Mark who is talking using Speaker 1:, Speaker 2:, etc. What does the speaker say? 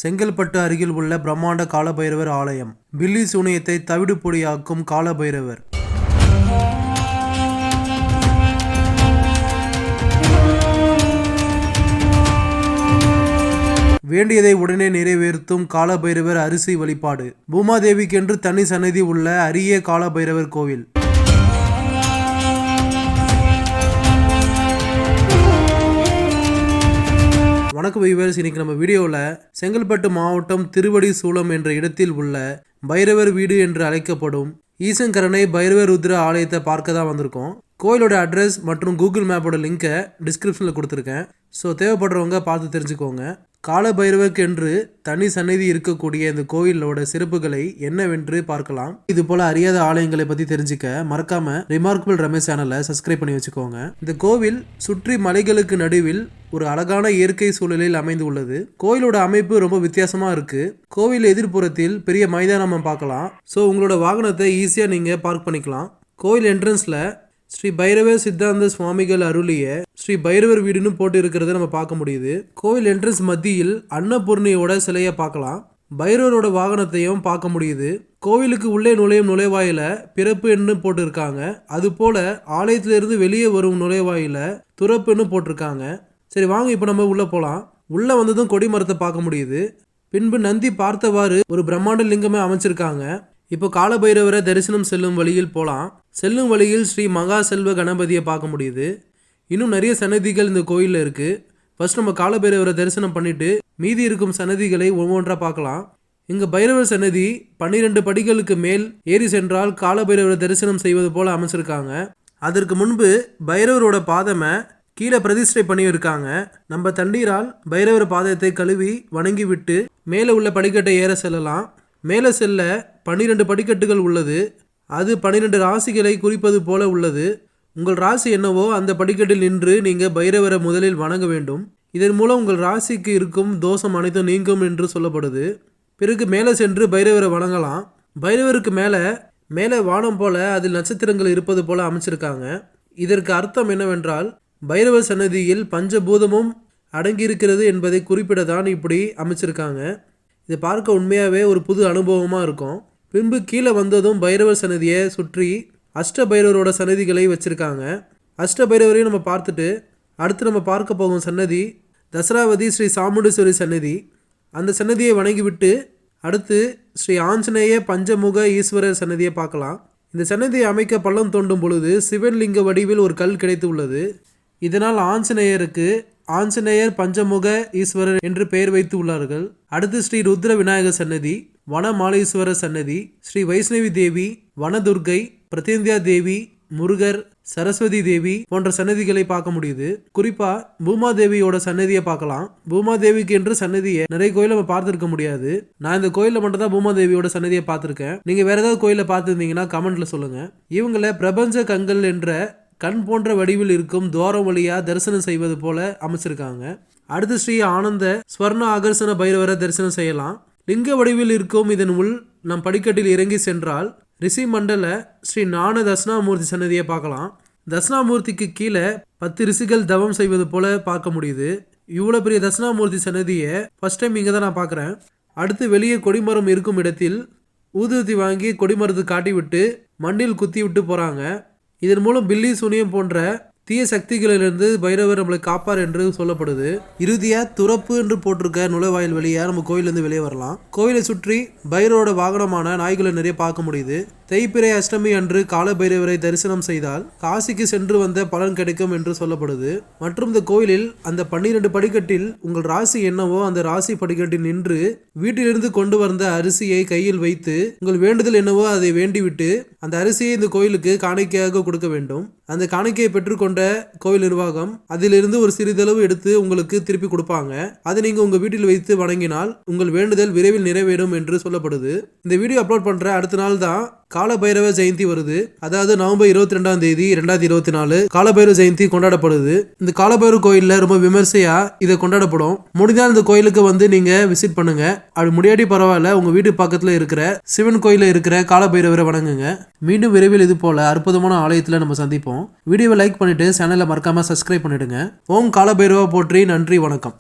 Speaker 1: செங்கல்பட்டு அருகில் உள்ள பிரம்மாண்ட காலபைரவர் ஆலயம். பில்லி சூனியத்தை தவிடு பொடியாக்கும் காலபைரவர். வேண்டியதை உடனே நிறைவேற்றும் காலபைரவர் அரிசி வழிபாடு. பூமாதேவிக்கென்று தனி சன்னதி உள்ள அரிய காலபைரவர் கோவில். வணக்கம் வியூவர்ஸ், இன்னைக்கு நம்ம வீடியோவில் செங்கல்பட்டு மாவட்டம் திருவடி சூலம் என்ற இடத்தில் உள்ள பைரவர் வீடு என்று அழைக்கப்படும் ஈசங்கரனை பைரவர் ருத்ர ஆலயத்தை பார்க்க தான் வந்திருக்கோம். கோயிலோட அட்ரஸ் மற்றும் கூகுள் மேப்போட லிங்கை டிஸ்கிரிப்ஷனில் கொடுத்துருக்கேன். ஸோ தேவைப்படுறவங்க பார்த்து தெரிஞ்சுக்கோங்க. காலபைரவருக்கு என்று தனி சன்னதி இருக்கக்கூடிய இந்த கோயிலோட சிறப்புகளை என்னவென்று பார்க்கலாம். இது போல அறியாத ஆலயங்களை பற்றி தெரிஞ்சுக்க மறக்காம ரிமார்க்கபிள் ரமேஷ் சேனலை சப்ஸ்கிரைப் பண்ணி வச்சுக்கோங்க. இந்த கோவில் சுற்றி மலைகளுக்கு நடுவில் ஒரு அழகான இயற்கை சூழலில் அமைந்து உள்ளது. கோயிலோட அமைப்பு ரொம்ப வித்தியாசமா இருக்கு. கோவில் எதிர்ப்புறத்தில் பெரிய மைதானம் பார்க்கலாம். ஸோ உங்களோட வாகனத்தை ஈஸியாக நீங்கள் பார்க் பண்ணிக்கலாம். கோயில் என்ட்ரன்ஸ்ல ஸ்ரீ பைரவர் சித்தாந்த சுவாமிகள் அருளிய ஸ்ரீ பைரவர் வீடுன்னு போட்டு இருக்கிறத நம்ம பார்க்க முடியுது. கோவில் என்ட்ரன்ஸ் மத்தியில் அன்னபூர்ணியோட சிலையை பார்க்கலாம். பைரவரோட வாகனத்தையும் பார்க்க முடியுது. கோவிலுக்கு உள்ளே நுழையும் நுழைவாயில பிறப்பு என்று போட்டு இருக்காங்க. அது போல ஆலயத்திலிருந்து வெளியே வரும் நுழைவாயில துறப்புன்னு போட்டிருக்காங்க. சரி வாங்க இப்போ நம்ம உள்ள போகலாம். உள்ள வந்ததும் கொடிமரத்தை பார்க்க முடியுது. பின்பு நந்தி பார்த்தவாறு ஒரு பிரம்மாண்ட லிங்கமே அமைச்சிருக்காங்க. இப்போ காலபைரவரை தரிசனம் செல்லும் வழியில் போகலாம். செல்லும் வழியில் ஸ்ரீ மகா செல்வ கணபதியை பார்க்க முடியுது. இன்னும் நிறைய சன்னதிகள் இந்த கோயிலில் இருக்குது. ஃபர்ஸ்ட் நம்ம காலபைரவரை தரிசனம் பண்ணிட்டு மீதி இருக்கும் சன்னதிகளை ஒவ்வொன்றாக பார்க்கலாம். இங்கே பைரவர் சன்னதி 12 படிகளுக்கு மேல் ஏறி சென்றால் காலபைரவரை தரிசனம் செய்வது போல அமைச்சிருக்காங்க. அதற்கு முன்பு பைரவரோட பாதமை கீழே பிரதிஷ்டை பண்ணி இருக்காங்க. நம்ம தண்ணீரால் பைரவர் பாதத்தை கழுவி வணங்கி விட்டு மேலே உள்ள படிக்கட்டை ஏற செல்லலாம். மேலே செல்ல 12 படிக்கட்டுகள் உள்ளது. அது 12 ராசிகளை குறிப்பது போல உள்ளது. உங்கள் ராசி என்னவோ அந்த படிக்கட்டில் நின்று நீங்கள் பைரவரை முதலில் வணங்க வேண்டும். இதன் மூலம் உங்கள் ராசிக்கு இருக்கும் தோஷம் அனைத்தும் நீங்கும் என்று சொல்லப்படுது. பிறகு மேலே சென்று பைரவரை வணங்கலாம். பைரவருக்கு மேலே வானம் போல அதில் நட்சத்திரங்கள் இருப்பது போல அமைச்சிருக்காங்க. இதற்கு அர்த்தம் என்னவென்றால் பைரவர் சன்னதியில் பஞ்சபூதமும் அடங்கியிருக்கிறது என்பதை குறிப்பிட தான் இப்படி அமைச்சிருக்காங்க. இதை பார்க்க உண்மையாகவே ஒரு புது அனுபவமாக இருக்கும். பின்பு கீழே வந்ததும் பைரவர் சன்னதியை சுற்றி அஷ்ட பைரவரோட சன்னதிகளை வச்சுருக்காங்க. அஷ்ட பைரவரையும் நம்ம பார்த்துட்டு அடுத்து நம்ம பார்க்க போகும் சன்னதி தசராவதி ஸ்ரீ சாமுண்டீஸ்வரி சன்னதி. அந்த சன்னதியை வணங்கிவிட்டு அடுத்து ஸ்ரீ ஆஞ்சநேய பஞ்சமுக ஈஸ்வரர் சன்னதியை பார்க்கலாம். இந்த சன்னதியை அமைக்க பள்ளம் தோண்டும் பொழுது சிவன் லிங்க வடிவில் ஒரு கல் கிடைத்து உள்ளது. இதனால் ஆஞ்சநேயர் பஞ்சமுக ஈஸ்வரர் என்று பெயர் வைத்து உள்ளார்கள். அடுத்து ஸ்ரீ ருத்ர விநாயகர் சன்னதி, வனமாலேஸ்வரர் சன்னதி, ஸ்ரீ வைஷ்ணவி தேவி, வனதுர்கை, பிரத்யந்தியா தேவி, முருகர், சரஸ்வதி தேவி போன்ற சன்னதிகளை பார்க்க முடியுது. குறிப்பா பூமாதேவியோட சன்னதியை பார்க்கலாம். பூமாதேவிக்கு என்று சன்னதியை நிறைய கோயில நம்ம பார்த்துருக்க முடியாது. நான் இந்த கோயில மட்டும் தான் பூமாதேவியோட சன்னதியை பார்த்துருக்கேன். நீங்க வேற ஏதாவது கோயில பார்த்துருந்தீங்கன்னா கமெண்ட்ல சொல்லுங்க. இவங்களை பிரபஞ்ச கண்கள் என்ற கண் போன்ற வடிவில் இருக்கும் துவாரம் வழியா தரிசனம் செய்வது போல அமைச்சிருக்காங்க. அடுத்து ஸ்ரீ ஆனந்த ஸ்வர்ண ஆகர்ஷண பைரவரை தரிசனம் செய்யலாம். லிங்க வடிவில் இருக்கும் இதன் உள் நம் படிக்கட்டில் இறங்கி சென்றால் ரிஷி மண்டல ஸ்ரீ ஞான தட்சிணாமூர்த்தி சன்னதியை பார்க்கலாம். தட்சிணாமூர்த்திக்கு கீழே 10 ரிஷிகள் தவம் செய்வது போல பார்க்க முடியுது. இவ்வளோ பெரிய தட்சிணாமூர்த்தி சன்னதியை ஃபர்ஸ்ட் டைம் இங்கே தான் நான் பார்க்குறேன். அடுத்து வெளியே கொடிமரம் இருக்கும் இடத்தில் ஊதுவத்தி வாங்கி கொடிமரத்து காட்டி விட்டு மண்ணில் குத்தி விட்டு போகிறாங்க. இதன் மூலம் பில்லி சூனியம் போன்ற தீய சக்திகளிலிருந்து பைரவர் நம்மளை காப்பார் என்று சொல்லப்படுது. இறுதியா துறப்பு என்று போட்டிருக்க நுழைவாயில் வழியா நம்ம கோயிலிருந்து வெளியே வரலாம். கோயிலை சுற்றி பைரவரோட வாகனமான நாய்களை நிறைய பார்க்க முடியுது. தேய்பிறை அஷ்டமி அன்று கால பைரவரை தரிசனம் செய்தால் காசிக்கு சென்று வந்த பலன் கிடைக்கும் என்று சொல்லப்படுது. மற்றும் இந்த கோயிலில் அந்த 12 படிக்கட்டில் உங்கள் ராசி என்னவோ அந்த ராசி படிக்கட்டில் நின்று வீட்டிலிருந்து கொண்டு வந்த அரிசியை கையில் வைத்து உங்கள் வேண்டுதல் என்னவோ அதை வேண்டிவிட்டு அந்த அரிசியை இந்த கோயிலுக்கு காணிக்கையாக கொடுக்க வேண்டும். அந்த காணிக்கையை பெற்றுக்கொண்ட கோயில் நிர்வாகம் அதிலிருந்து ஒரு சிறிதளவு எடுத்து உங்களுக்கு திருப்பி கொடுப்பாங்க. அதை நீங்க உங்க வீட்டில் வைத்து வணங்கினால் உங்கள் வேண்டுதல் விரைவில் நிறைவேறும் என்று சொல்லப்படுது. இந்த வீடியோ அப்லோட் பண்ற அடுத்த நாள் தான் காலபைரவ ஜெயந்தி வருது. அதாவது நவம்பர் 22ஆம் தேதி 2024 காலபைரவ ஜெயந்தி கொண்டாடப்படுது. இந்த காலபைரவ கோயில்ல ரொம்ப விமர்சையா இதை கொண்டாடப்படும். முடிந்தால் இந்த கோயிலுக்கு வந்து நீங்க விசிட் பண்ணுங்க. அப்படி முடியாட்டி பரவாயில்ல, உங்க வீட்டு பக்கத்துல இருக்கிற சிவன் கோயில இருக்கிற காலபைரவரை வணங்குங்க. மீண்டும் விரைவில் இது போல அற்புதமான ஆலயத்துல நம்ம சந்திப்போம். வீடியோவை லைக் பண்ணிட்டு சேனலை மறக்காம சப்ஸ்கிரைப் பண்ணிடுங்க. ஓம் காலபைரவா போற்றி. நன்றி, வணக்கம்.